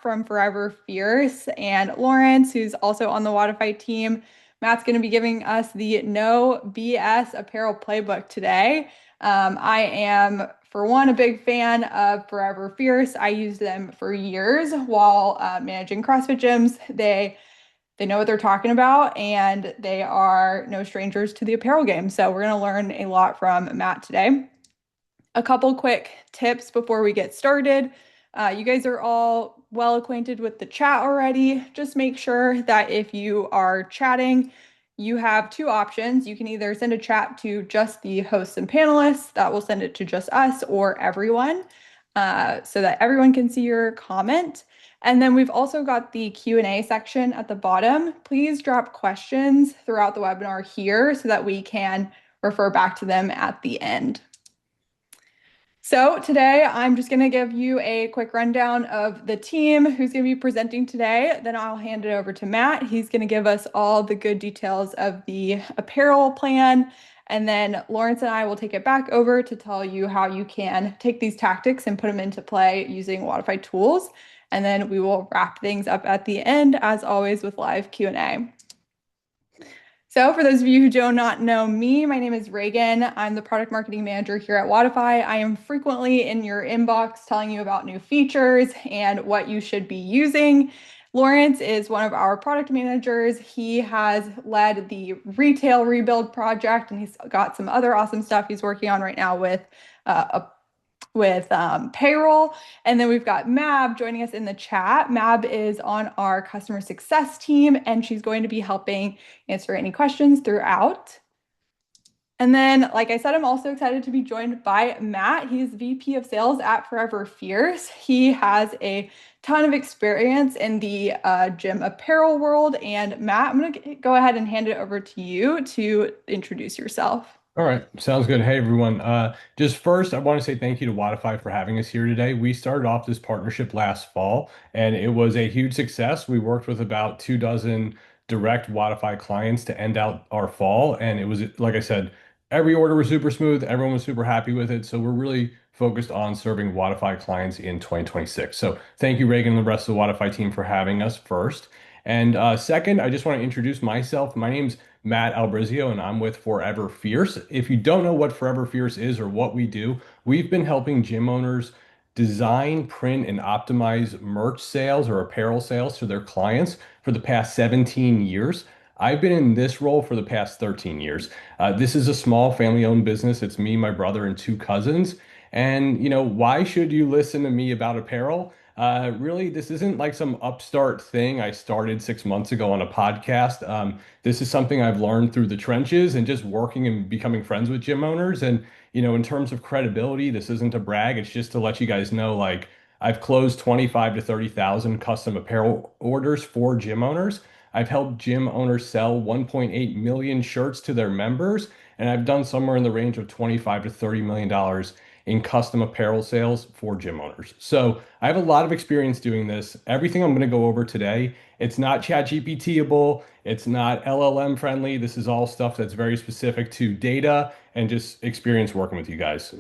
from Forever Fierce and Lawrence, who's also on the Wodify team. Matt's going to be giving us the No BS Apparel Playbook today. I am, for one, a big fan of Forever Fierce. I used them for years while managing CrossFit gyms. They know what they're talking about, and they are no strangers to the apparel game. So we're going to learn a lot from Matt today. A couple quick tips before we get started. You guys are all well acquainted with the chat already. Just make sure that if you are chatting, you have two options. You can either send a chat to just the hosts and panelists, that will send it to just us or everyone, so that everyone can see your comment. And then we've also got the Q&A section at the bottom. Please drop questions throughout the webinar here so that we can refer back to them at the end. So today I'm just going to give you a quick rundown of the team who's going to be presenting today. Then I'll hand it over to Matt. He's going to give us all the good details of the apparel plan. And then Lawrence and I will take it back over to tell you how you can take these tactics and put them into play using Wodify tools. And then we will wrap things up at the end, as always, with live Q&A. So for those of you who do not know me, my name is Reagan. I'm the product marketing manager here at Wodify. I am frequently in your inbox telling you about new features and what you should be using. Lawrence is one of our product managers. He has led the retail rebuild project, and he's got some other awesome stuff he's working on right now with payroll. And then we've got Mab joining us in the chat. Mab is on our customer success team, and she's going to be helping answer any questions throughout. And then, like I said, I'm also excited to be joined by Matt. He's VP of Sales at Forever Fierce. He has a ton of experience in the gym apparel world. And Matt, I'm going to go ahead and hand it over to you to introduce yourself. All right, sounds good. Hey everyone. Just first, I want to say thank you to Wodify for having us here today. We started off this partnership last fall, and it was a huge success. We worked with about 24 direct Wodify clients to end out our fall, and it was, like I said, every order was super smooth. Everyone was super happy with it. So we're really focused on serving Wodify clients in 2026. So thank you, Reagan, and the rest of the Wodify team for having us first. And second, I just want to introduce myself. My name's Matt Albrizio, and I'm with Forever Fierce. If you don't know what Forever Fierce is or what we do, we've been helping gym owners design, print, and optimize merch sales or apparel sales to their clients for the past 17 years. I've been in this role for the past 13 years. This is a small family-owned business. It's me, my brother, and two cousins. And, why should you listen to me about apparel? Really, this isn't like some upstart thing I started 6 months ago on a podcast. This is something I've learned through the trenches and just working and becoming friends with gym owners. And, in terms of credibility, this isn't a brag. It's just to let you guys know, like, I've closed 25 to 30,000 custom apparel orders for gym owners. I've helped gym owners sell 1.8 million shirts to their members, and I've done somewhere in the range of 25 to $30 million in custom apparel sales for gym owners. So I have a lot of experience doing this. Everything I'm going to go over today, it's not ChatGPT-able, it's not LLM friendly. This is all stuff that's very specific to data and just experience working with you guys.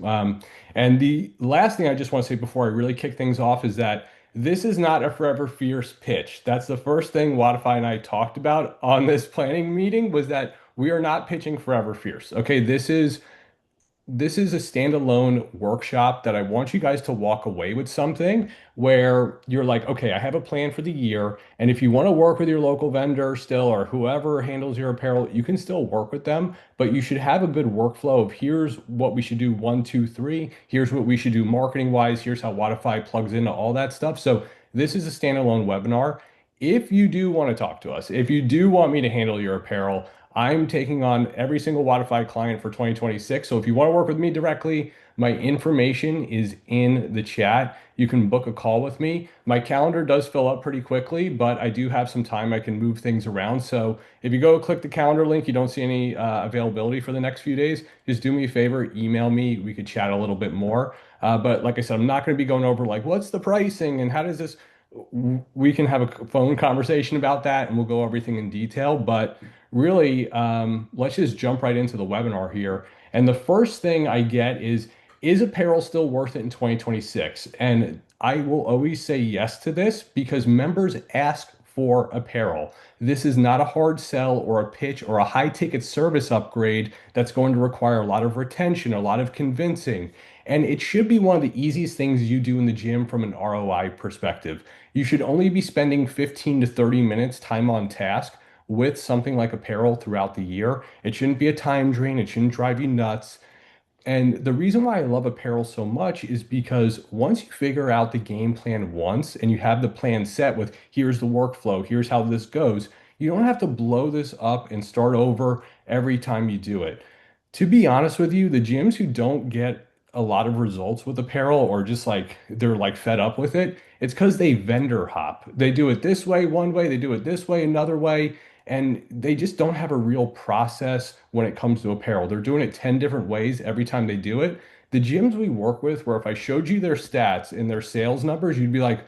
And the last thing I just want to say before I really kick things off is that this is not a Forever Fierce pitch. That's the first thing Wodify and I talked about on this planning meeting was that we are not pitching Forever Fierce. Okay, this is a standalone workshop that I want you guys to walk away with something where you're like, okay, I have a plan for the year. And if you want to work with your local vendor still or whoever handles your apparel, you can still work with them, but you should have a good workflow of here's what we should do one, two, three. Here's what we should do marketing wise. Here's how Wodify plugs into all that stuff. So this is a standalone webinar. If you do want to talk to us, if you do want me to handle your apparel, I'm taking on every single Wodify client for 2026. So if you want to work with me directly, my information is in the chat. You can book a call with me. My calendar does fill up pretty quickly, but I do have some time I can move things around. So if you go click the calendar link, you don't see any availability for the next few days, just do me a favor, email me. We could chat a little bit more. But like I said, I'm not going to be going over like, what's the pricing and how does this, we can have a phone conversation about that and we'll go everything in detail. But really, let's just jump right into the webinar here. And the first thing I get is Is apparel still worth it in 2026? And I will always say yes to this because members ask for apparel. This is not a hard sell or a pitch or a high ticket service upgrade that's going to require a lot of retention, a lot of convincing. And it should be one of the easiest things you do in the gym from an ROI perspective. You should only be spending 15 to 30 minutes time on task with something like apparel throughout the year. It shouldn't be a time drain, it shouldn't drive you nuts. And the reason why I love apparel so much is because once you figure out the game plan once and you have the plan set with here's the workflow, here's how this goes, you don't have to blow this up and start over every time you do it. To be honest with you, the gyms who don't get a lot of results with apparel or just like they're like fed up with it, it's because they vendor hop. They do it this way one way, they do it this way another way, and they just don't have a real process when it comes to apparel. They're doing it 10 different ways every time they do it. The gyms we work with, where if I showed you their stats and their sales numbers, you'd be like,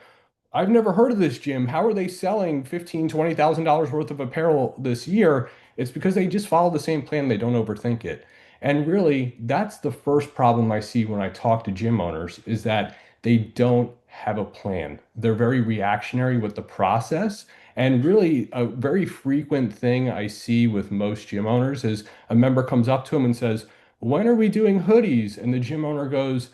I've never heard of this gym. How are they selling 15, $20,000 worth of apparel this year? It's because they just follow the same plan. They don't overthink it. And really, that's the first problem I see when I talk to gym owners is that they don't have a plan. They're very reactionary with the process. And really, a very frequent thing I see with most gym owners is a member comes up to them and says, when are we doing hoodies? And the gym owner goes,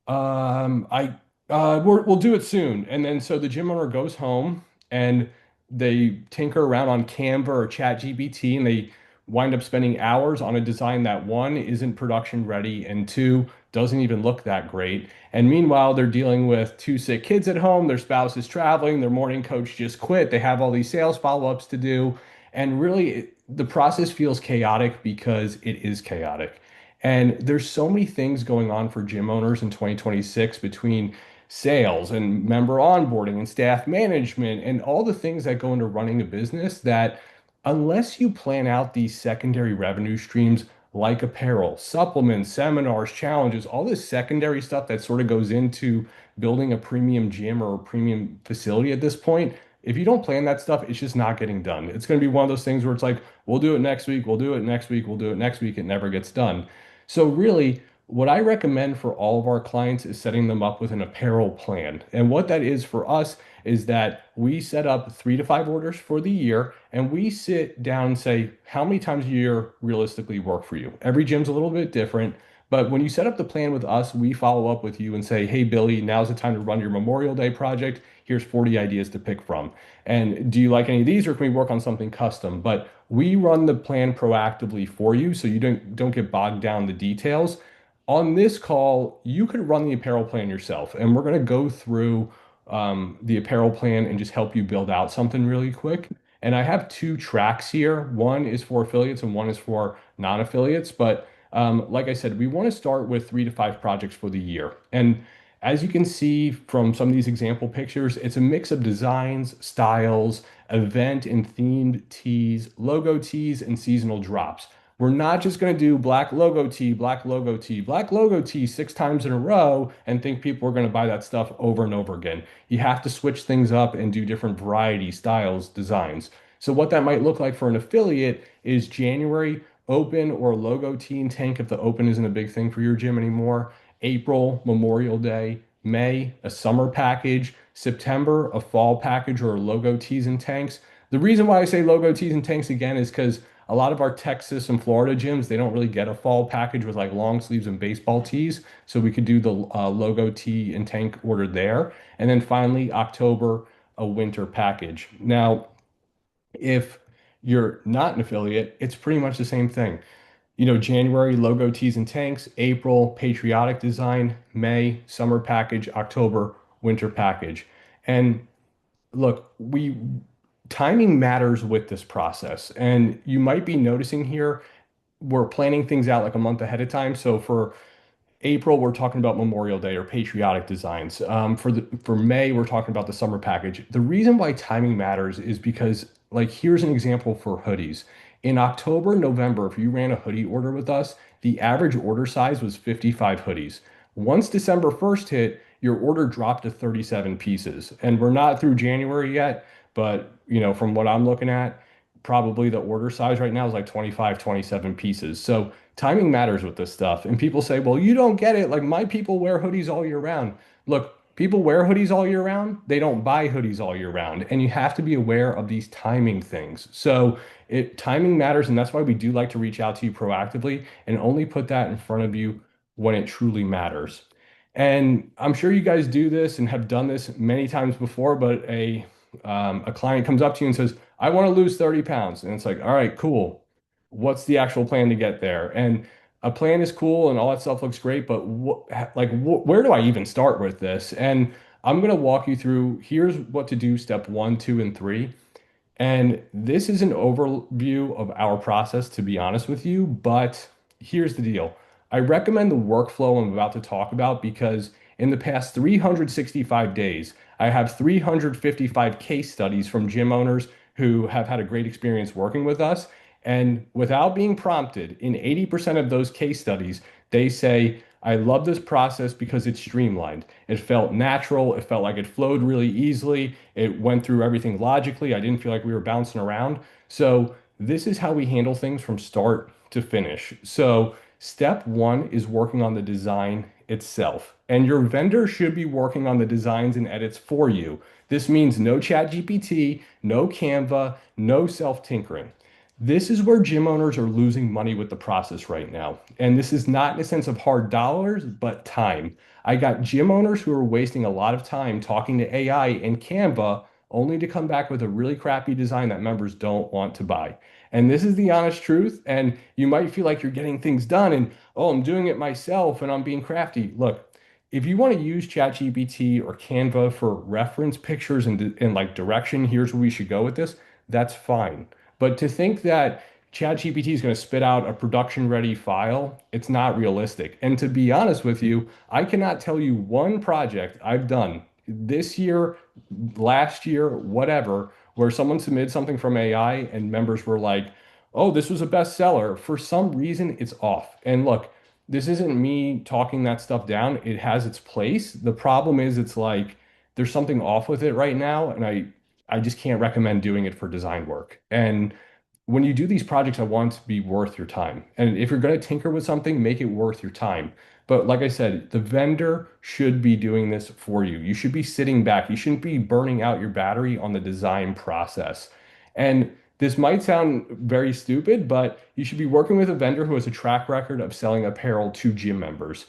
I we'll do it soon. And then so the gym owner goes home and they tinker around on Canva or ChatGPT and they wind up spending hours on a design that one isn't production ready and two doesn't even look that great. And meanwhile, they're dealing with two sick kids at home, their spouse is traveling, their morning coach just quit, they have all these sales follow-ups to do. And really, the process feels chaotic because it is chaotic. And there's so many things going on for gym owners in 2026 between sales and member onboarding and staff management and all the things that go into running a business that unless you plan out these secondary revenue streams like apparel, supplements, seminars, challenges, all this secondary stuff that sort of goes into building a premium gym or a premium facility at this point, if you don't plan that stuff, it's just not getting done. It's going to be one of those things where it's like, we'll do it next week, we'll do it next week, we'll do it next week. It never gets done. So really, what I recommend for all of our clients is setting them up with an apparel plan. And what that is for us is that we set up 3 to 5 orders for the year and we sit down and say, how many times a year realistically work for you? Every gym's a little bit different. But when you set up the plan with us, we follow up with you and say, hey, Billy, now's the time to run your Memorial Day project. Here's 40 ideas to pick from. And do you like any of these or can we work on something custom? But we run the plan proactively for you so you don't get bogged down in the details. On this call, you could run the apparel plan yourself, and we're going to go through the apparel plan and just help you build out something really quick. And I have two tracks here. One is for affiliates and one is for non-affiliates. But like I said, we want to start with 3 to 5 projects for the year. And as you can see from some of these example pictures, it's a mix of designs, styles, event and themed tees, logo tees, and seasonal drops. We're not just going to do black logo tee, black logo tee, black logo tee 6 times in a row and think people are going to buy that stuff over and over again. You have to switch things up and do different variety, styles, designs. So what that might look like for an affiliate is January open or logo tee and tank if the open isn't a big thing for your gym anymore. April, Memorial Day, May, a summer package, September, a fall package or logo tees and tanks. The reason why I say logo tees and tanks again is because a lot of our Texas and Florida gyms, they don't really get a fall package with like long sleeves and baseball tees. So we could do the logo tee and tank order there. And then finally, October, a winter package. Now, if you're not an affiliate, it's pretty much the same thing. January, logo tees and tanks, April, patriotic design, May, summer package, October, winter package. And look, timing matters with this process. And you might be noticing here, we're planning things out like a month ahead of time. So for April, we're talking about Memorial Day or patriotic designs. For May, we're talking about the summer package. The reason why timing matters is because, like, here's an example for hoodies. In October, November, if you ran a hoodie order with us, the average order size was 55 hoodies. Once December 1st hit, your order dropped to 37 pieces. And we're not through January yet, but from what I'm looking at, probably the order size right now is like 25, 27 pieces. So timing matters with this stuff. And people say, well, you don't get it. Like my people wear hoodies all year round. Look, people wear hoodies all year round. They don't buy hoodies all year round. And you have to be aware of these timing things. So timing matters. And that's why we do like to reach out to you proactively and only put that in front of you when it truly matters. And I'm sure you guys do this and have done this many times before, but a client comes up to you and says, I want to lose 30 pounds. And it's like, all right, cool. What's the actual plan to get there? And a plan is cool and all that stuff looks great, but where do I even start with this? And I'm going to walk you through here's what to do step one, two, and three. And this is an overview of our process, to be honest with you, but here's the deal. I recommend the workflow I'm about to talk about because in the past 365 days, I have 355 case studies from gym owners who have had a great experience working with us. And without being prompted, in 80% of those case studies, they say, I love this process because it's streamlined. It felt natural. It felt like it flowed really easily. It went through everything logically. I didn't feel like we were bouncing around. So, this is how we handle things from start to finish. So, step one is working on the design itself. And your vendor should be working on the designs and edits for you. This means no chat GPT, no Canva, no self-tinkering. This is where gym owners are losing money with the process right now. And this is not in a sense of hard dollars, but time. I got gym owners who are wasting a lot of time talking to AI and Canva only to come back with a really crappy design that members don't want to buy. And this is the honest truth. And you might feel like you're getting things done and, oh, I'm doing it myself and I'm being crafty. Look, if you want to use ChatGPT or Canva for reference pictures and like direction, here's where we should go with this, that's fine. But to think that ChatGPT is going to spit out a production ready file, it's not realistic. And to be honest with you, I cannot tell you one project I've done this year, last year, whatever, where someone submitted something from AI and members were like, oh, this was a bestseller. For some reason, it's off. And look, this isn't me talking that stuff down. It has its place. The problem is, it's like there's something off with it right now. And I just can't recommend doing it for design work. And when you do these projects, I want it to be worth your time. And if you're going to tinker with something, make it worth your time. But like I said, the vendor should be doing this for you. You should be sitting back. You shouldn't be burning out your battery on the design process. And this might sound very stupid, but you should be working with a vendor who has a track record of selling apparel to gym members.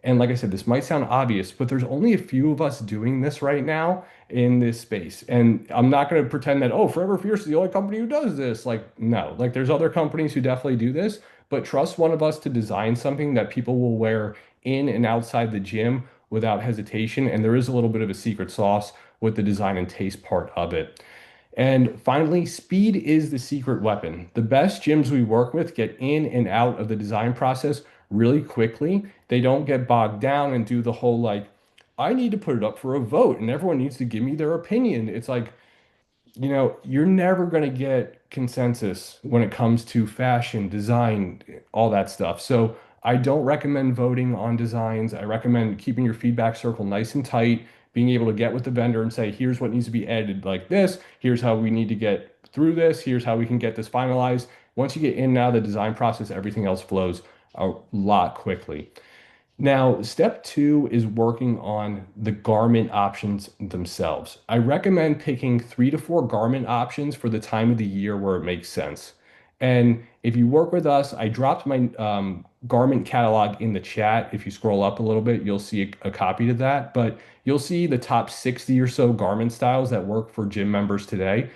And like I said, this might sound obvious, but there's only a few of us doing this right now in this space. And I'm not going to pretend that, oh, Forever Fierce is the only company who does this. Like, no, like there's other companies who definitely do this, but trust one of us to design something that people will wear in and outside the gym without hesitation. And there is a little bit of a secret sauce with the design and taste part of it. And finally, speed is the secret weapon. The best gyms we work with get in and out of the design process really quickly. They don't get bogged down and do the whole like, I need to put it up for a vote and everyone needs to give me their opinion. It's like, you're never going to get consensus when it comes to fashion, design, all that stuff. So I don't recommend voting on designs. I recommend keeping your feedback circle nice and tight, being able to get with the vendor and say, here's what needs to be edited like this. Here's how we need to get through this. Here's how we can get this finalized. Once you get in now the design process, everything else flows a lot quickly. Now, step two is working on the garment options themselves. I recommend picking 3 to 4 garment options for the time of the year where it makes sense. And if you work with us, I dropped my garment catalog in the chat. If you scroll up a little bit, you'll see a copy to that. But you'll see the top 60 or so garment styles that work for gym members today.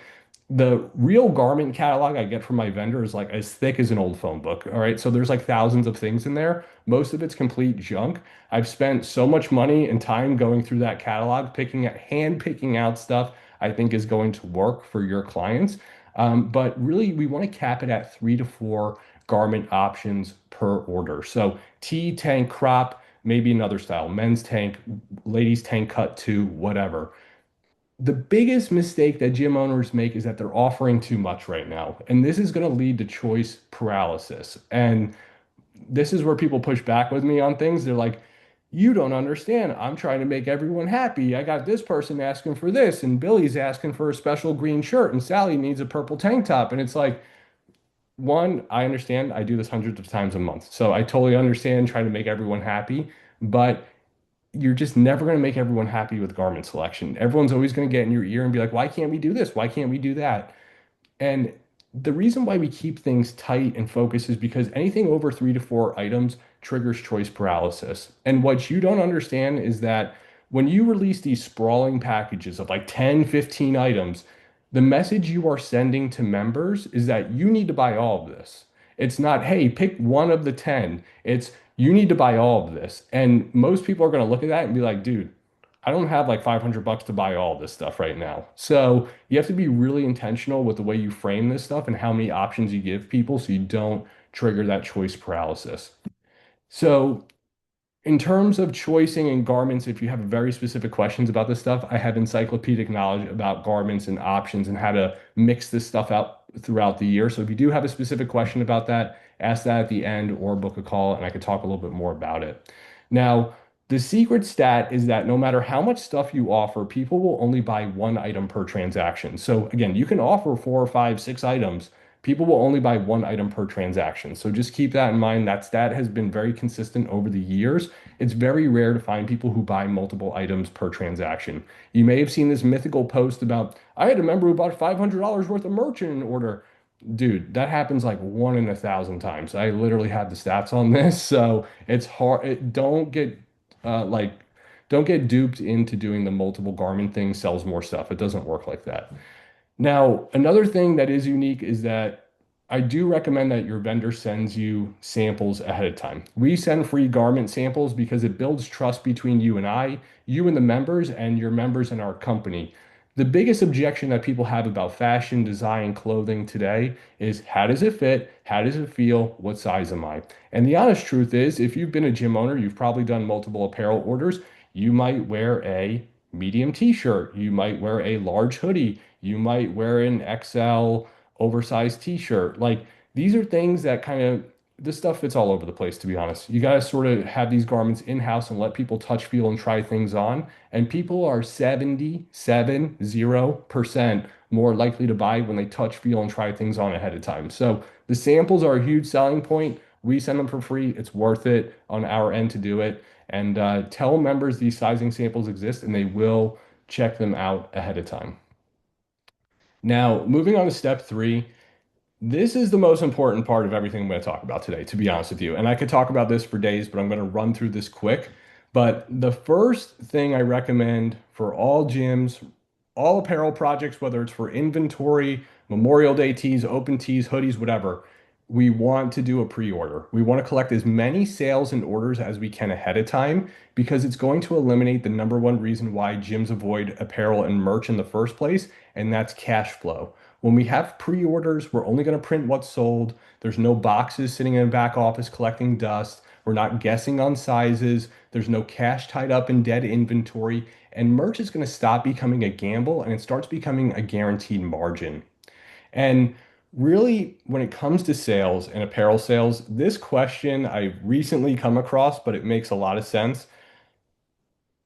The real garment catalog I get from my vendor is like as thick as an old phone book. All right. So there's like thousands of things in there. Most of it's complete junk. I've spent so much money and time going through that catalog, hand picking out stuff I think is going to work for your clients. But really, we want to cap it at 3 to 4 garment options per order. So T, tank, crop, maybe another style, men's tank, ladies tank cut to whatever. The biggest mistake that gym owners make is that they're offering too much right now. And this is going to lead to choice paralysis. And this is where people push back with me on things. They're like, you don't understand. I'm trying to make everyone happy. I got this person asking for this, and Billy's asking for a special green shirt, and Sally needs a purple tank top. And it's like, one, I understand I do this hundreds of times a month. So I totally understand trying to make everyone happy, but you're just never going to make everyone happy with garment selection. Everyone's always going to get in your ear and be like, why can't we do this? Why can't we do that? And the reason why we keep things tight and focused is because anything over 3 to 4 items triggers choice paralysis. And what you don't understand is that when you release these sprawling packages of like 10, 15 items, the message you are sending to members is that you need to buy all of this. It's not, hey, pick one of the 10. It's you need to buy all of this. And most people are going to look at that and be like, dude, I don't have like 500 bucks to buy all this stuff right now. So you have to be really intentional with the way you frame this stuff and how many options you give people so you don't trigger that choice paralysis. So in terms of choicing and garments, if you have very specific questions about this stuff, I have encyclopedic knowledge about garments and options and how to mix this stuff out throughout the year. So if you do have a specific question about that, ask that at the end or book a call and I could talk a little bit more about it. Now, the secret stat is that no matter how much stuff you offer, people will only buy one item per transaction. So again, you can offer 4 or 5, 6 items. People will only buy one item per transaction. So just keep that in mind. That stat has been very consistent over the years. It's very rare to find people who buy multiple items per transaction. You may have seen this mythical post about, I had a member who bought $500 worth of merch in an order. Dude, that happens like 1 in 1,000 times. I literally have the stats on this, so it's hard. Don't get like don't get duped into doing the multiple garment thing sells more stuff. It doesn't work like that. Now, another thing that is unique is that I do recommend that your vendor sends you samples ahead of time. We send free garment samples because it builds trust between you and I, you and the members, and your members and our company. The biggest objection that people have about fashion, design, clothing today is how does it fit? How does it feel? What size am I? And the honest truth is, if you've been a gym owner, you've probably done multiple apparel orders. You might wear a medium t-shirt. You might wear a large hoodie. You might wear an XL oversized t-shirt. Like these are things that kind of this stuff fits all over the place, to be honest. You got to sort of have these garments in-house and let people touch, feel, and try things on. And people are 77% more likely to buy when they touch, feel, and try things on ahead of time. So the samples are a huge selling point. We send them for free. It's worth it on our end to do it. And tell members these sizing samples exist and they will check them out ahead of time. Now, moving on to step three, this is the most important part of everything I'm going to talk about today, to be honest with you. And I could talk about this for days, but I'm going to run through this quick. But the first thing I recommend for all gyms, all apparel projects, whether it's for inventory, Memorial Day tees, open tees, hoodies, whatever, we want to do a pre-order. We want to collect as many sales and orders as we can ahead of time because it's going to eliminate the number one reason why gyms avoid apparel and merch in the first place, and that's cash flow. When we have pre-orders, we're only going to print what's sold. There's no boxes sitting in a back office collecting dust. We're not guessing on sizes. There's no cash tied up in dead inventory. And merch is going to stop becoming a gamble and it starts becoming a guaranteed margin. And really, when it comes to sales and apparel sales, this question I've recently come across, but it makes a lot of sense.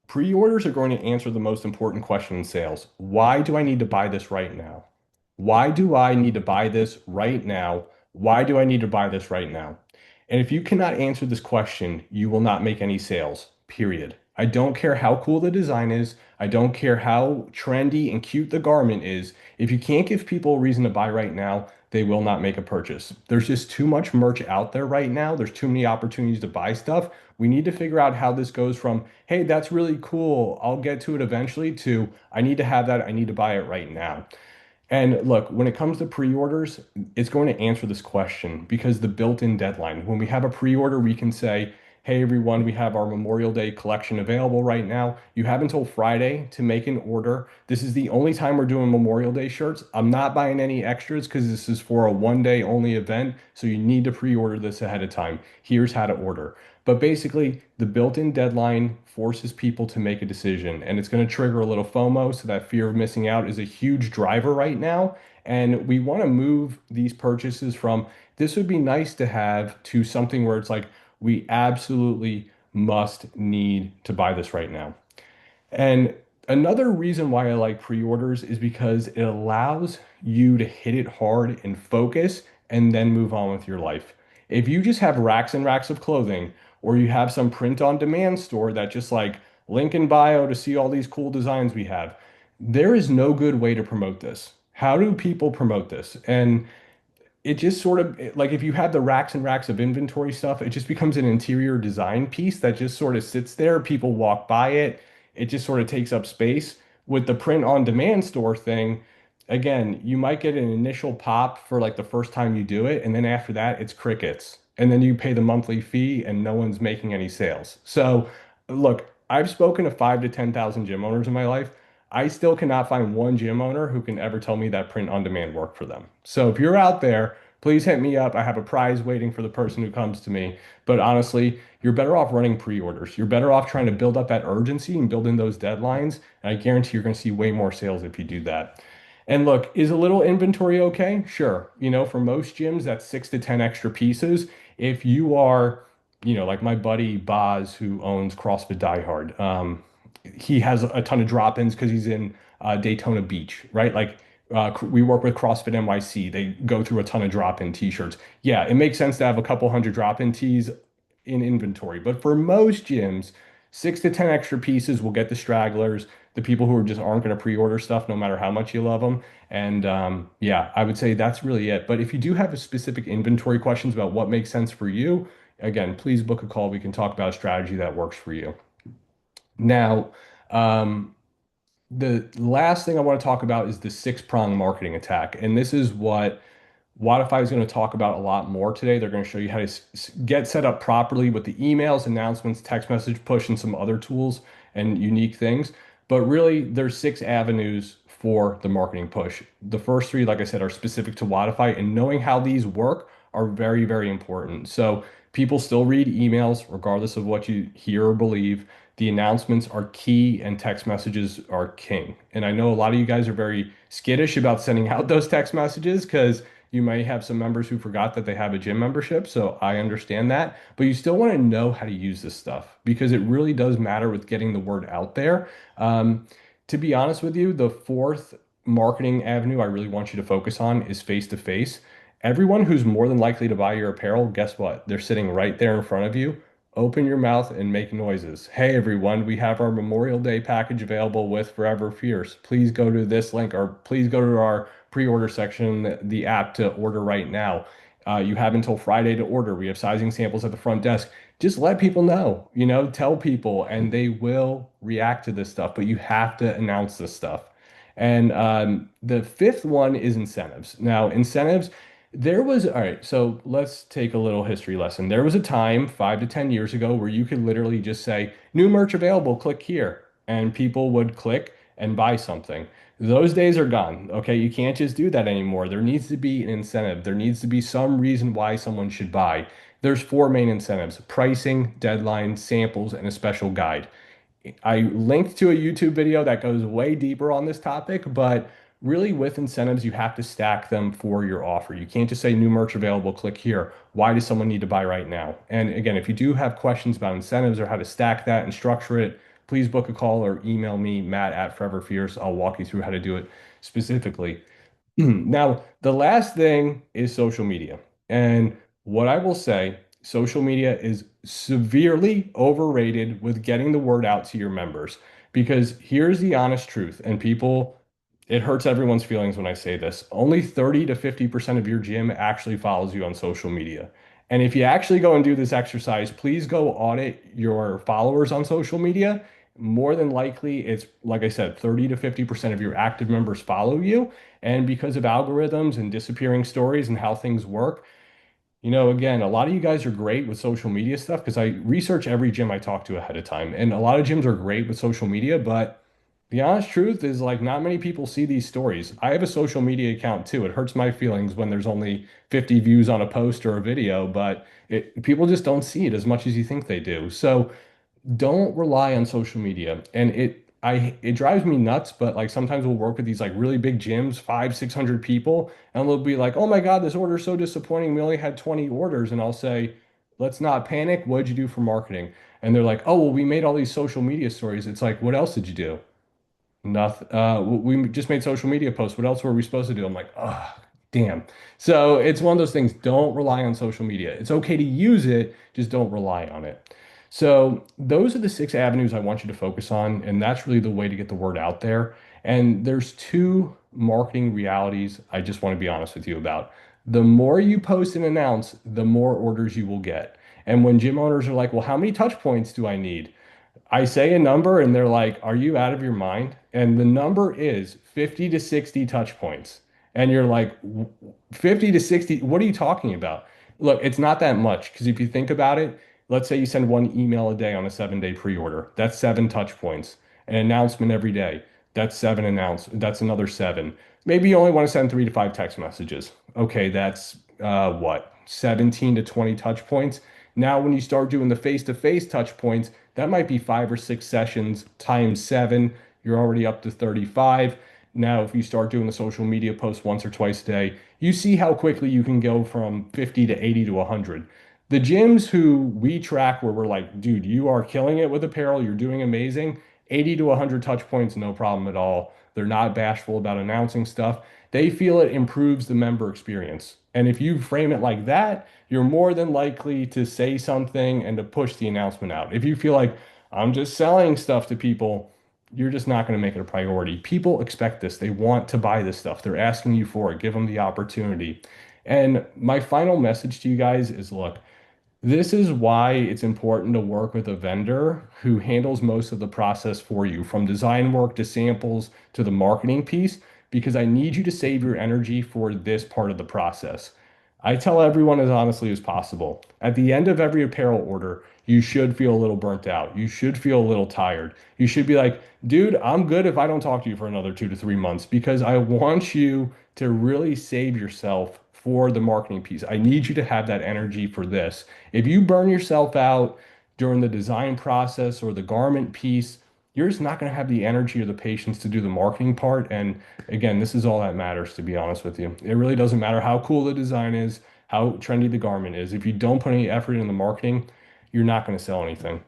Pre-orders are going to answer the most important question in sales. Why do I need to buy this right now? Why do I need to buy this right now? Why do I need to buy this right now? And if you cannot answer this question, you will not make any sales, period. I don't care how cool the design is. I don't care how trendy and cute the garment is. If you can't give people a reason to buy right now, they will not make a purchase. There's just too much merch out there right now. There's too many opportunities to buy stuff. We need to figure out how this goes from, hey, that's really cool. I'll get to it eventually to, I need to have that. I need to buy it right now. And look, when it comes to pre-orders, it's going to answer this question because the built-in deadline. When we have a pre-order, we can say, hey everyone, we have our Memorial Day collection available right now. You have until Friday to make an order. This is the only time we're doing Memorial Day shirts. I'm not buying any extras because this is for a one-day only event. So you need to pre-order this ahead of time. Here's how to order. But basically, the built-in deadline forces people to make a decision, and it's going to trigger a little FOMO. So that fear of missing out is a huge driver right now. And we want to move these purchases from this would be nice to have to something where it's like, we absolutely must need to buy this right now. And another reason why I like pre-orders is because it allows you to hit it hard and focus and then move on with your life. If you just have racks and racks of clothing, or you have some print on demand store that just like link in bio to see all these cool designs we have, there is no good way to promote this. How do people promote this? And it just sort of like if you have the racks and racks of inventory stuff, it just becomes an interior design piece that just sort of sits there. People walk by it. It just sort of takes up space. With the print on demand store thing, again, you might get an initial pop for like the first time you do it, and then after that, it's crickets. And then you pay the monthly fee and no one's making any sales. So, look, I've spoken to 5 to 10,000 gym owners in my life. I still cannot find one gym owner who can ever tell me that print on demand worked for them. So if you're out there, please hit me up. I have a prize waiting for the person who comes to me. But honestly, you're better off running pre-orders. You're better off trying to build up that urgency and build in those deadlines. And I guarantee you're going to see way more sales if you do that. And look, is a little inventory okay? Sure. For most gyms, that's 6 to 10 extra pieces. If you are, like my buddy Boz, who owns CrossFit Die Hard, he has a ton of drop-ins because he's in Daytona Beach, right? Like we work with CrossFit NYC. They go through a ton of drop-in t-shirts. Yeah, it makes sense to have a couple hundred drop-in tees in inventory. But for most gyms, 6 to 10 extra pieces will get the stragglers, the people who just aren't going to pre-order stuff no matter how much you love them. And yeah, I would say that's really it. But if you do have a specific inventory questions about what makes sense for you, again, please book a call. We can talk about a strategy that works for you. Now, um, the last thing I want to talk about is the six-prong marketing attack. And this is what Wodify is going to talk about a lot more today. They're going to show you how to get set up properly with the emails, announcements, text message push, and some other tools and unique things. But really, there's 6 avenues for the marketing push. The first three, like I said, are specific to Wodify, and knowing how these work are very, very important. So people still read emails regardless of what you hear or believe. The announcements are key and text messages are king. And I know a lot of you guys are very skittish about sending out those text messages because you may have some members who forgot that they have a gym membership, so I understand that. But you still want to know how to use this stuff because it really does matter with getting the word out there. Um, to be honest with you, the fourth marketing avenue I really want you to focus on is face to face. Everyone who's more than likely to buy your apparel, guess what? They're sitting right there in front of you. Open your mouth and make noises. Hey everyone, we have our Memorial Day package available with Forever Fierce. Please go to this link or please go to our pre-order section, the app to order right now. You have until Friday to order. We have sizing samples at the front desk. Just let people know, tell people, and they will react to this stuff, but you have to announce this stuff. And the fifth one is incentives. Now, incentives, all right, so let's take a little history lesson. There was a time 5 to 10 years ago where you could literally just say, new merch available, click here, and people would click and buy something. Those days are gone. Okay, you can't just do that anymore. There needs to be an incentive. There needs to be some reason why someone should buy. There's 4 main incentives: pricing, deadline, samples, and a special guide. I linked to a YouTube video that goes way deeper on this topic, but really with incentives, you have to stack them for your offer. You can't just say new merch available, click here. Why does someone need to buy right now? And again, if you do have questions about incentives or how to stack that and structure it, please book a call or email me, Matt at Forever Fierce. I'll walk you through how to do it specifically. Now, the last thing is social media. And what I will say, social media is severely overrated with getting the word out to your members. Because here's the honest truth, and people, it hurts everyone's feelings when I say this. Only 30 to 50% of your gym actually follows you on social media. And if you actually go and do this exercise, please go audit your followers on social media. More than likely, it's like I said, 30 to 50% of your active members follow you. And because of algorithms and disappearing stories and how things work, again, a lot of you guys are great with social media stuff because I research every gym I talk to ahead of time. And a lot of gyms are great with social media, but the honest truth is like not many people see these stories. I have a social media account too. It hurts my feelings when there's only 50 views on a post or a video, but people just don't see it as much as you think they do. So don't rely on social media. And it drives me nuts, but like sometimes we'll work with these like really big gyms, 500, 600 people, and they'll be like, oh my God, this order is so disappointing. We only had 20 orders. And I'll say, let's not panic. What'd you do for marketing? And they're like, oh, well, we made all these social media stories. It's like, what else did you do? Nothing. We just made social media posts. What else were we supposed to do? I'm like, oh. Damn. So it's one of those things, don't rely on social media. It's okay to use it, just don't rely on it. So those are the six avenues I want you to focus on, and that's really the way to get the word out there. And there's two marketing realities I just want to be honest with you about. The more you post and announce, the more orders you will get. And when gym owners are like, well, how many touch points do I need? I say a number and they're like, "Are you out of your mind?" And the number is 50 to 60 touch points. And you're like, 50 to 60, what are you talking about? Look, it's not that much because if you think about it, let's say you send one email a day on a 7-day pre-order. That's seven touch points. An announcement every day. That's seven That's another seven. Maybe you only want to send 3 to 5 text messages. Okay, that's what? 17 to 20 touch points. Now, when you start doing the face-to-face touch points, that might be 5 or 6 sessions times seven. You're already up to 35. Now, if you start doing the social media posts once or twice a day, you see how quickly you can go from 50 to 80 to 100. The gyms who we track where we're like, dude, you are killing it with apparel, you're doing amazing, 80 to 100 touch points, no problem at all. They're not bashful about announcing stuff. They feel it improves the member experience. And if you frame it like that, you're more than likely to say something and to push the announcement out. If you feel like I'm just selling stuff to people, you're just not going to make it a priority. People expect this. They want to buy this stuff. They're asking you for it. Give them the opportunity. And my final message to you guys is look, this is why it's important to work with a vendor who handles most of the process for you, from design work to samples to the marketing piece, because I need you to save your energy for this part of the process. I tell everyone as honestly as possible. At the end of every apparel order, you should feel a little burnt out. You should feel a little tired. You should be like, dude, I'm good if I don't talk to you for another 2 to 3 months because I want you to really save yourself for the marketing piece. I need you to have that energy for this. If you burn yourself out during the design process or the garment piece, you're just not going to have the energy or the patience to do the marketing part. And again, this is all that matters, to be honest with you. It really doesn't matter how cool the design is, how trendy the garment is. If you don't put any effort in the marketing, you're not going to sell anything.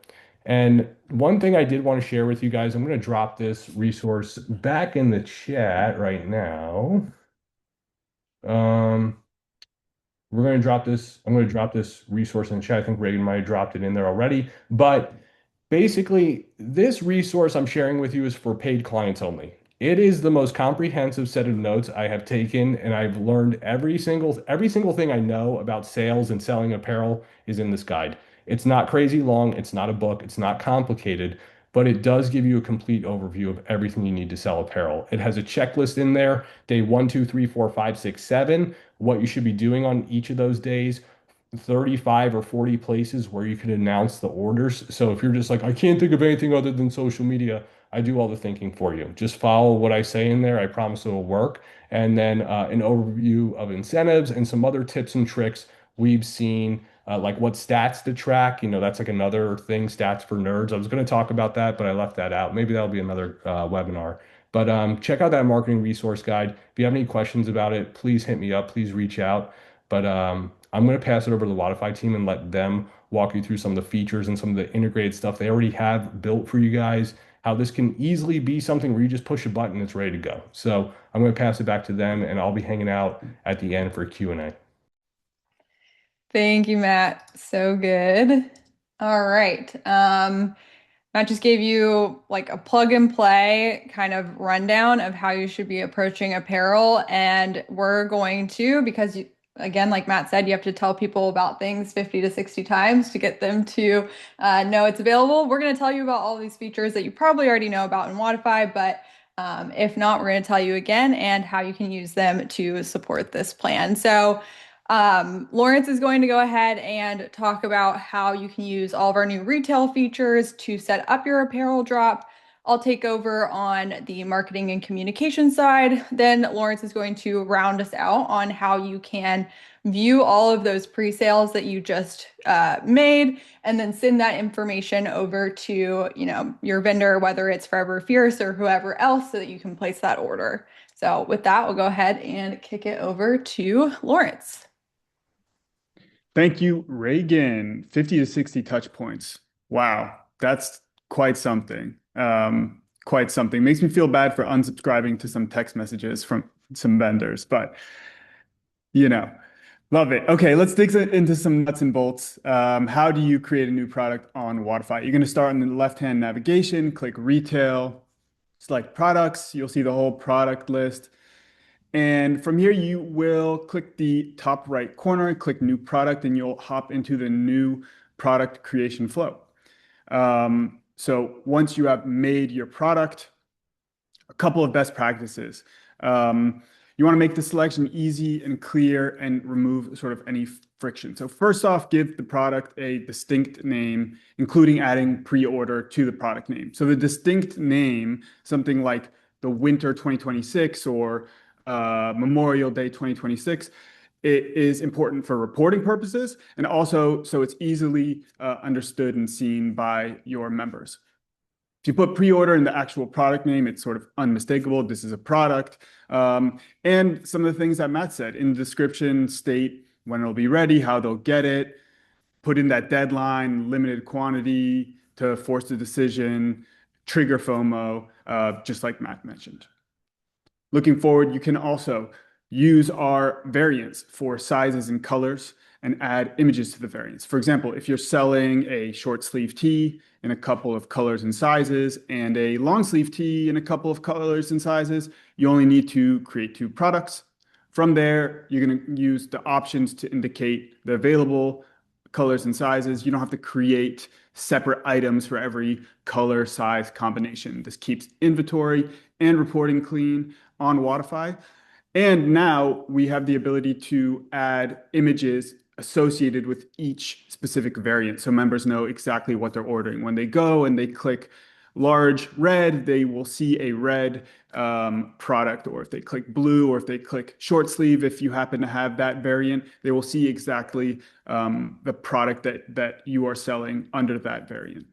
And one thing I did want to share with you guys, I'm going to drop this resource back in the chat right now. Um, we're going to drop this. I'm going to drop this resource in the chat. I think Reagan might have dropped it in there already. But basically, this resource I'm sharing with you is for paid clients only. It is the most comprehensive set of notes I have taken, and I've learned every single thing I know about sales and selling apparel is in this guide. It's not crazy long, it's not a book, it's not complicated, but it does give you a complete overview of everything you need to sell apparel. It has a checklist in there, day one, two, three, four, five, six, seven, what you should be doing on each of those days, 35 or 40 places where you can announce the orders. So if you're just like, I can't think of anything other than social media, I do all the thinking for you. Just follow what I say in there. I promise it will work. And then an overview of incentives and some other tips and tricks we've seen, like what stats to track. That's like another thing, stats for nerds. I was going to talk about that, but I left that out. Maybe that'll be another webinar. But check out that marketing resource guide. If you have any questions about it, please hit me up. Please reach out. But I'm going to pass it over to the Wodify team and let them walk you through some of the features and some of the integrated stuff they already have built for you guys, how this can easily be something where you just push a button and it's ready to go. So I'm going to pass it back to them and I'll be hanging out at the end for a Q&A. Thank you, Matt. So good. All right. Matt just gave you like a plug and play kind of rundown of how you should be approaching apparel. And we're going to, because again, like Matt said, you have to tell people about things 50 to 60 times to get them to know it's available. We're going to tell you about all these features that you probably already know about in Wodify, but if not, we're going to tell you again and how you can use them to support this plan. So, Lawrence is going to go ahead and talk about how you can use all of our new retail features to set up your apparel drop. I'll take over on the marketing and communication side. Then Lawrence is going to round us out on how you can view all of those pre-sales that you just made and then send that information over to, your vendor, whether it's Forever Fierce or whoever else, so that you can place that order. So with that, we'll go ahead and kick it over to Lawrence. Thank you, Reagan. 50 to 60 touch points. Wow, that's quite something. Quite something. Makes me feel bad for unsubscribing to some text messages from some vendors, but You know, love it. Okay, let's dig into some nuts and bolts. How do you create a new product on Wodify? You're going to start on the left-hand navigation, click retail, select products. You'll see the whole product list. And from here, you will click the top right corner and click new product, and you'll hop into the new product creation flow. So once you have made your product, a couple of best practices. You want to make the selection easy and clear and remove sort of any friction. So first off, give the product a distinct name, including adding pre-order to the product name. So the distinct name, something like the Winter 2026 or Memorial Day 2026, it is important for reporting purposes and also so it's easily understood and seen by your members. If you put pre-order in the actual product name, it's sort of unmistakable. This is a product. And some of the things that Matt said in the description state when it'll be ready, how they'll get it, put in that deadline, limited quantity to force the decision, trigger FOMO, just like Matt mentioned. Looking forward, you can also use our variants for sizes and colors and add images to the variants. For example, if you're selling a short sleeve tee in a couple of colors and sizes and a long sleeve tee in a couple of colors and sizes, you only need to create two products. From there, you're going to use the options to indicate the available colors and sizes. You don't have to create separate items for every color size combination. This keeps inventory and reporting clean on Wodify. And now we have the ability to add images associated with each specific variant so members know exactly what they're ordering. When they go and they click large red, they will see a red product, or if they click blue, or if they click short sleeve, if you happen to have that variant, they will see exactly the product that you are selling under that variant.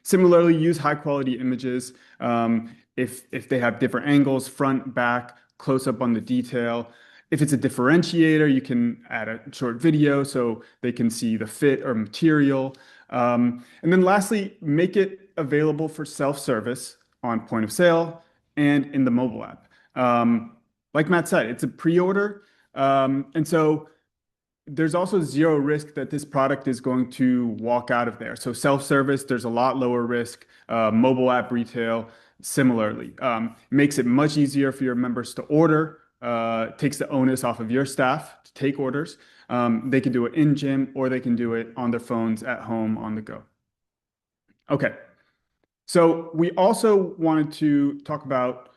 Similarly, use high quality images if they have different angles, front, back, close up on the detail. If it's a differentiator, you can add a short video so they can see the fit or material. And then lastly, make it available for self-service on point of sale and in the mobile app. Like Matt said, it's a pre-order. And so there's also zero risk that this product is going to walk out of there. So self-service, there's a lot lower risk. Mobile app retail, similarly. Makes it much easier for your members to order, takes the onus off of your staff to take orders. They can do it in gym or they can do it on their phones at home on the go. Okay, so we also wanted to talk about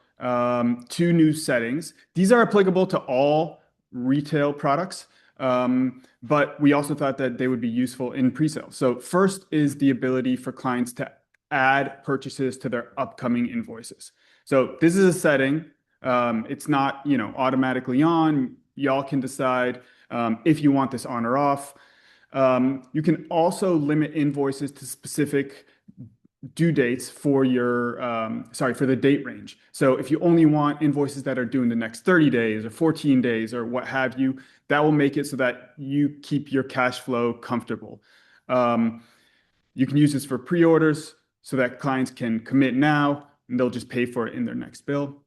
two new settings. These are applicable to all retail products. But we also thought that they would be useful in pre-sale. So first is the ability for clients to add purchases to their upcoming invoices. So this is a setting. It's not, automatically on. Y'all can decide if you want this on or off. You can also limit invoices to specific due dates for for the date range. So if you only want invoices that are due in the next 30 days or 14 days or what have you, that will make it so that you keep your cash flow comfortable. You can use this for pre-orders so that clients can commit now and they'll just pay for it in their next bill.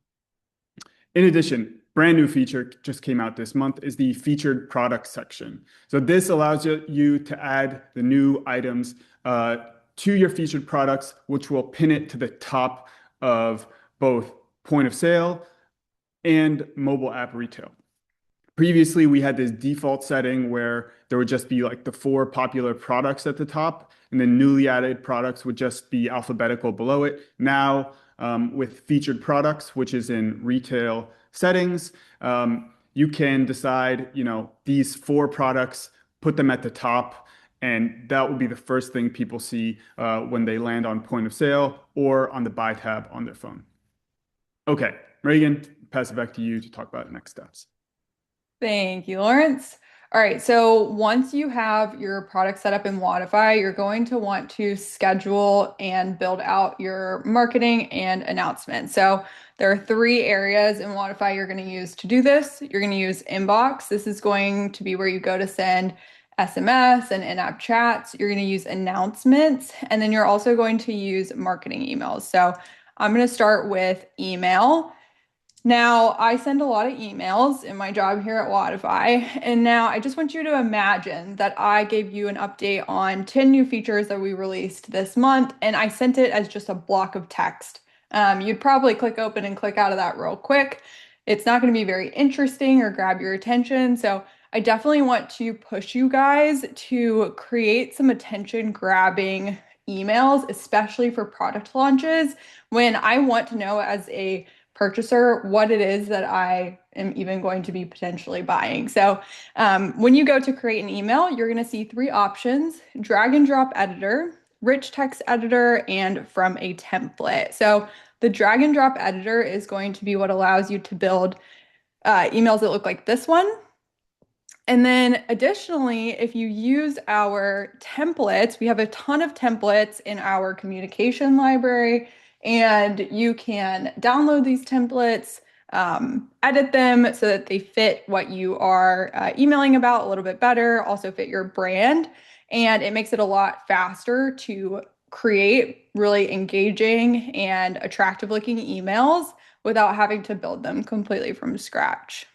In addition, brand new feature just came out this month is the featured product section. So this allows you to add the new items to your featured products, which will pin it to the top of both point of sale and mobile app retail. Previously, we had this default setting where there would just be like the 4 popular products at the top, and then newly added products would just be alphabetical below it. Now, with featured products, which is in retail settings, you can decide, these 4 products, put them at the top, and that will be the first thing people see when they land on point of sale or on the buy tab on their phone. Okay, Reagan, pass it back to you to talk about next steps. Thank you, Lawrence. All right, so once you have your product set up in Wodify, you're going to want to schedule and build out your marketing and announcements. So there are 3 areas in Wodify you're going to use to do this. You're going to use inbox. This is going to be where you go to send SMS and in-app chats. You're going to use announcements, and then you're also going to use marketing emails. So I'm going to start with email. Now, I send a lot of emails in my job here at Wodify, and now I just want you to imagine that I gave you an update on 10 new features that we released this month, and I sent it as just a block of text. You'd probably click open and click out of that real quick. It's not going to be very interesting or grab your attention, so I definitely want to push you guys to create some attention-grabbing emails, especially for product launches, when I want to know as a purchaser what it is that I am even going to be potentially buying. So when you go to create an email, you're going to see three options: drag and drop editor, rich text editor, and from a template. So the drag and drop editor is going to be what allows you to build emails that look like this one. And then additionally, if you use our templates, we have a ton of templates in our communication library, and you can download these templates, edit them so that they fit what you are emailing about a little bit better, also fit your brand, and it makes it a lot faster to create really engaging and attractive looking emails without having to build them completely from scratch.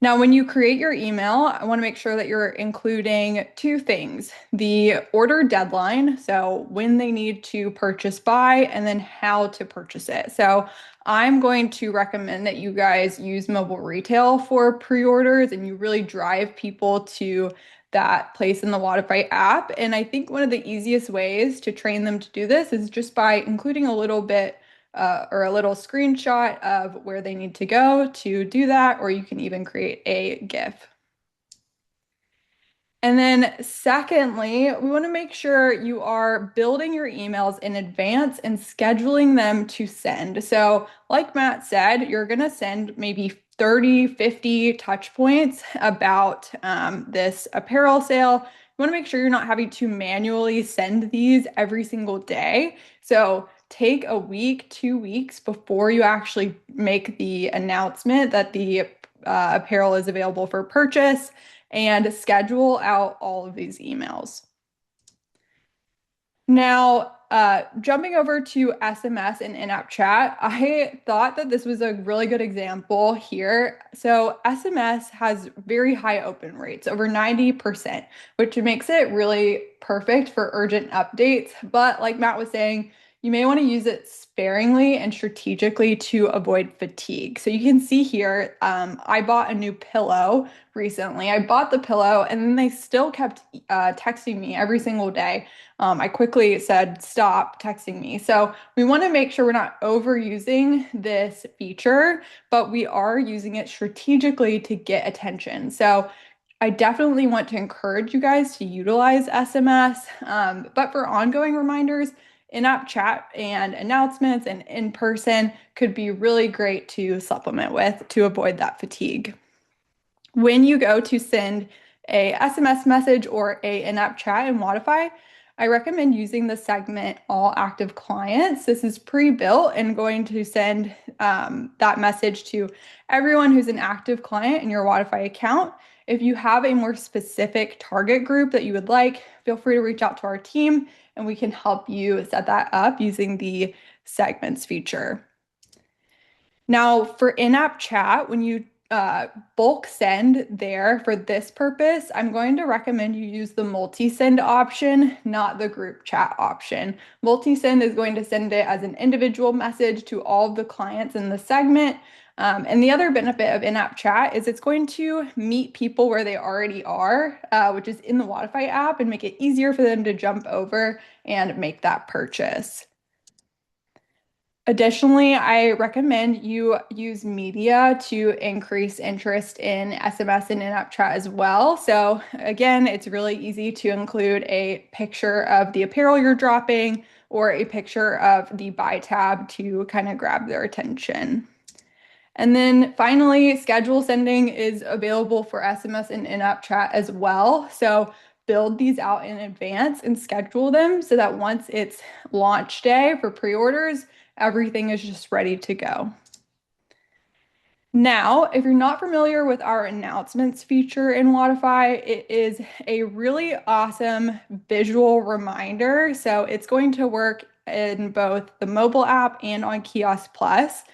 Now, when you create your email, I want to make sure that you're including two things: the order deadline, so when they need to purchase by, and then how to purchase it. So I'm going to recommend that you guys use mobile retail for pre-orders and you really drive people to that place in the Wodify app. And I think one of the easiest ways to train them to do this is just by including a little bit or a little screenshot of where they need to go to do that, or you can even create a GIF. And then secondly, we want to make sure you are building your emails in advance and scheduling them to send. So like Matt said, you're going to send maybe 30, 50 touch points about this apparel sale. You want to make sure you're not having to manually send these every single day. So take a week, 2 weeks before you actually make the announcement that the apparel is available for purchase, and schedule out all of these emails. Now, jumping over to SMS and in-app chat, I thought that this was a really good example here. So SMS has very high open rates, over 90%, which makes it really perfect for urgent updates. But like Matt was saying, you may want to use it sparingly and strategically to avoid fatigue. So you can see here, I bought a new pillow recently. I bought the pillow and then they still kept texting me every single day. I quickly said, stop texting me. So we want to make sure we're not overusing this feature, but we are using it strategically to get attention. So I definitely want to encourage you guys to utilize SMS, but for ongoing reminders, in-app chat and announcements and in person could be really great to supplement with to avoid that fatigue. When you go to send a SMS message or a in-app chat in Wodify, I recommend using the segment all active clients. This is pre-built and going to send that message to everyone who's an active client in your Wodify account. If you have a more specific target group that you would like, feel free to reach out to our team and we can help you set that up using the segments feature. Now, for in-app chat, when you bulk send there for this purpose, I'm going to recommend you use the multi-send option, not the group chat option. Multi-send is going to send it as an individual message to all of the clients in the segment. And the other benefit of in-app chat is it's going to meet people where they already are, which is in the Wodify app, and make it easier for them to jump over and make that purchase. Additionally, I recommend you use media to increase interest in SMS and in-app chat as well. So again, it's really easy to include a picture of the apparel you're dropping or a picture of the buy tab to kind of grab their attention. And then finally, schedule sending is available for SMS and in-app chat as well. So build these out in advance and schedule them so that once it's launch day for pre-orders, everything is just ready to go. Now, if you're not familiar with our announcements feature in Wodify, it is a really awesome visual reminder. So it's going to work in both the mobile app and on Kiosk Plus.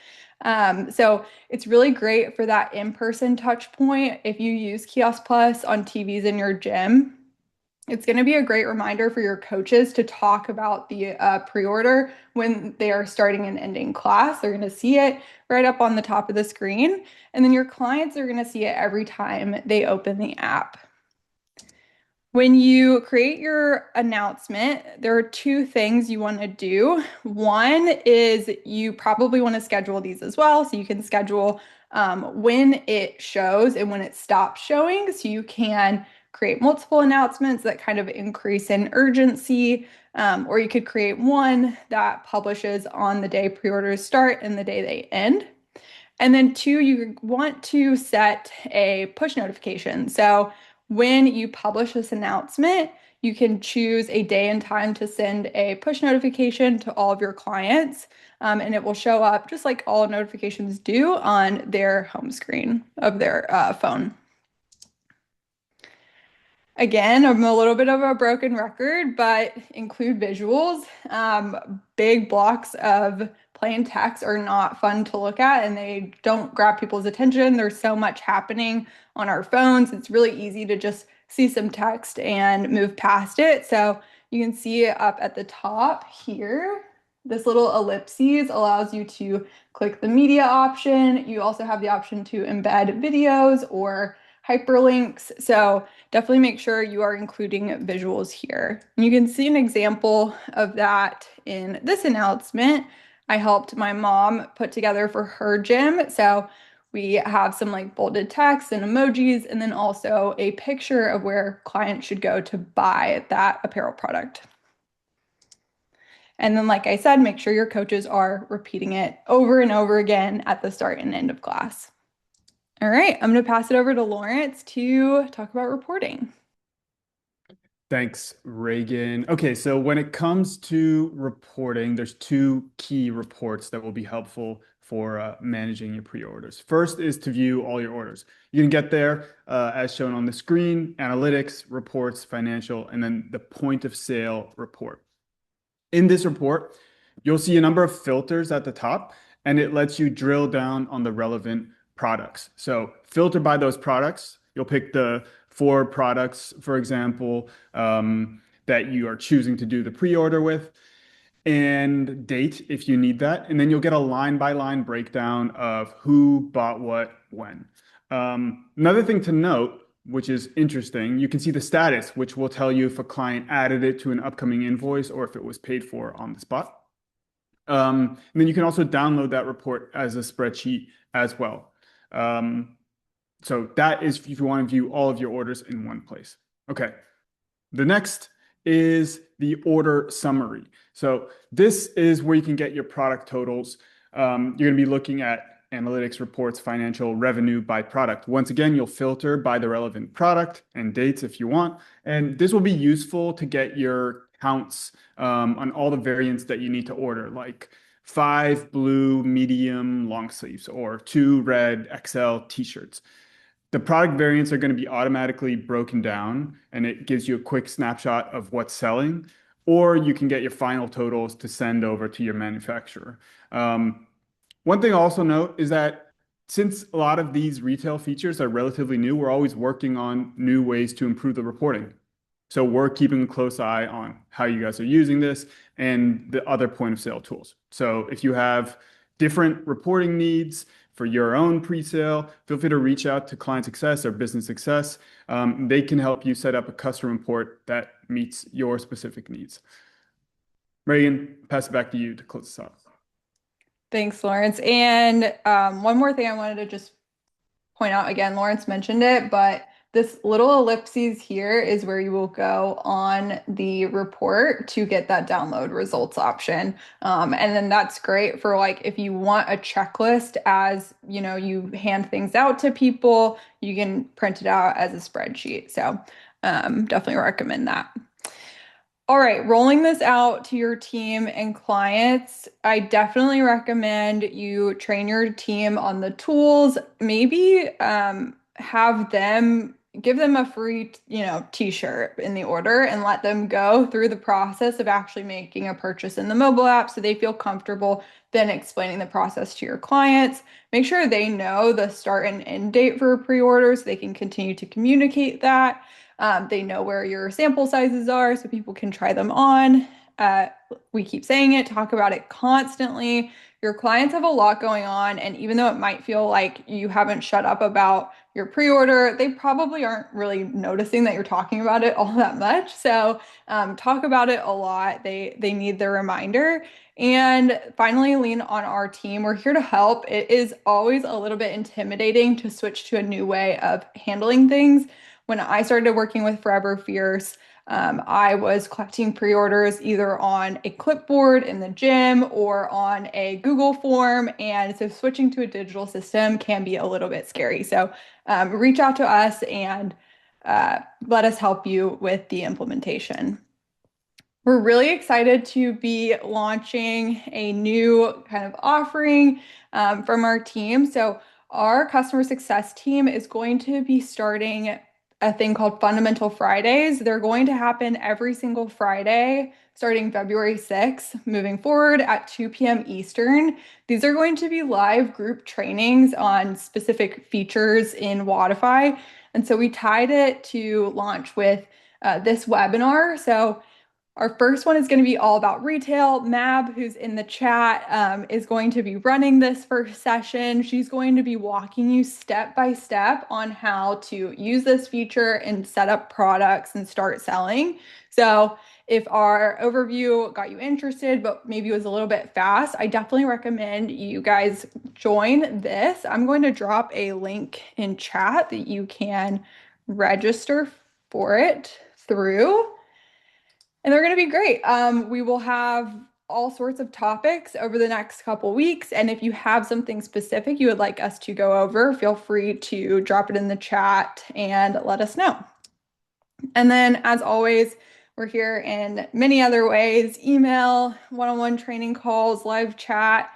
So it's really great for that in-person touch point. If you use Kiosk Plus on TVs in your gym, it's going to be a great reminder for your coaches to talk about the pre-order when they are starting and ending class. They're going to see it right up on the top of the screen. And then your clients are going to see it every time they open the app. When you create your announcement, there are two things you want to do. One is you probably want to schedule these as well. So you can schedule when it shows and when it stops showing. So you can create multiple announcements that kind of increase in urgency. Or you could create one that publishes on the day pre-orders start and the day they end. And then two, you want to set a push notification. So when you publish this announcement, you can choose a day and time to send a push notification to all of your clients, and it will show up just like all notifications do on their home screen of their phone. Again, I'm a little bit of a broken record, but include visuals. Big blocks of plain text are not fun to look at and they don't grab people's attention. There's so much happening on our phones. It's really easy to just see some text and move past it. So you can see it up at the top here. This little ellipses allows you to click the media option. You also have the option to embed videos or hyperlinks. So definitely make sure you are including visuals here. And you can see an example of that in this announcement. I helped my mom put together for her gym. So we have some like bolded text and emojis, and then also a picture of where clients should go to buy that apparel product. And then, like I said, make sure your coaches are repeating it over and over again at the start and end of class. All right, I'm going to pass it over to Lawrence to talk about reporting. Thanks, Reagan. Okay, so when it comes to reporting, there's two key reports that will be helpful for managing your pre-orders. First is to view all your orders. You can get there as shown on the screen, analytics, reports, financial, and then the point of sale report. In this report, you'll see a number of filters at the top, and it lets you drill down on the relevant products. So filter by those products. You'll pick the 4 products, for example, that you are choosing to do the pre-order with, and date if you need that. And then you'll get a line-by-line breakdown of who bought what when. Another thing to note, which is interesting, you can see the status, which will tell you if a client added it to an upcoming invoice or if it was paid for on the spot. And then you can also download that report as a spreadsheet as well. So that is if you want to view all of your orders in one place. Okay. The next is the order summary. So this is where you can get your product totals. You're going to be looking at analytics, reports, financial, revenue by product. Once again, you'll filter by the relevant product and dates if you want. And this will be useful to get your counts on all the variants that you need to order, like 5 blue medium long sleeves or 2 red XL t-shirts. The product variants are going to be automatically broken down, and it gives you a quick snapshot of what's selling, or you can get your final totals to send over to your manufacturer. One thing I'll also note is that since a lot of these retail features are relatively new, we're always working on new ways to improve the reporting. So we're keeping a close eye on how you guys are using this and the other point of sale tools. So if you have different reporting needs for your own pre-sale, feel free to reach out to Client Success or Business Success. They can help you set up a custom report that meets your specific needs. Reagan, pass it back to you to close this out. Thanks, Lawrence. And one more thing I wanted to just point out again, Lawrence mentioned it, but this little ellipses here is where you will go on the report to get that download results option. And then that's great for like if you want a checklist as you know, you hand things out to people, you can print it out as a spreadsheet. So definitely recommend that. All right, rolling this out to your team and clients, I definitely recommend you train your team on the tools. Maybe have them give them a free, t-shirt in the order and let them go through the process of actually making a purchase in the mobile app so they feel comfortable then explaining the process to your clients. Make sure they know the start and end date for a pre-order so they can continue to communicate that. They know where your sample sizes are so people can try them on. Uh, we keep saying it, talk about it constantly. Your clients have a lot going on, and even though it might feel like you haven't shut up about your pre-order, they probably aren't really noticing that you're talking about it all that much. So talk about it a lot. They need the reminder. And finally, lean on our team. We're here to help. It is always a little bit intimidating to switch to a new way of handling things. When I started working with Forever Fierce, I was collecting pre-orders either on a clipboard in the gym or on a Google form. And so switching to a digital system can be a little bit scary. So reach out to us and let us help you with the implementation. We're really excited to be launching a new kind of offering from our team. So, our customer success team is going to be starting a thing called Fundamental Fridays. They're going to happen every single Friday starting February 6th, moving forward at 2 p.m. Eastern. These are going to be live group trainings on specific features in Wodify. And so, we tied it to launch with this webinar. So, our first one is going to be all about retail. Mab, who's in the chat, is going to be running this first session. She's going to be walking you step by step on how to use this feature and set up products and start selling. So if our overview got you interested, but maybe it was a little bit fast, I definitely recommend you guys join this. I'm going to drop a link in chat that you can register for it through. And they're going to be great. We will have all sorts of topics over the next couple weeks. And if you have something specific you would like us to go over, feel free to drop it in the chat and let us know. And then, as always, we're here in many other ways: email, one-on-one training calls, live chat.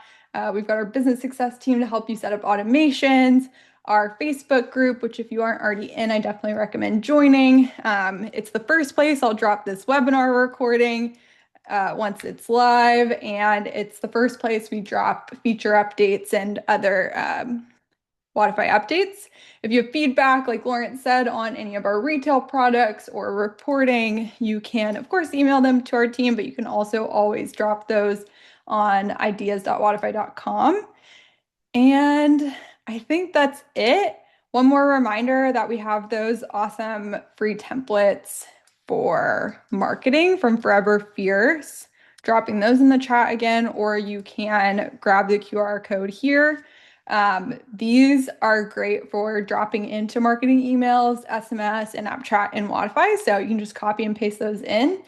We've got our business success team to help you set up automations, our Facebook group, which if you aren't already in, I definitely recommend joining. It's the first place I'll drop this webinar recording once it's live, and it's the first place we drop feature updates and other Wodify updates. If you have feedback, like Lawrence said, on any of our retail products or reporting, you can, of course, email them to our team, but you can also always drop those on ideas.wodify.com. And I think that's it. One more reminder that we have those awesome free templates for marketing from Forever Fierce. Dropping those in the chat again, or you can grab the QR code here. These are great for dropping into marketing emails, SMS, and app chat in Wodify. So you can just copy and paste those in.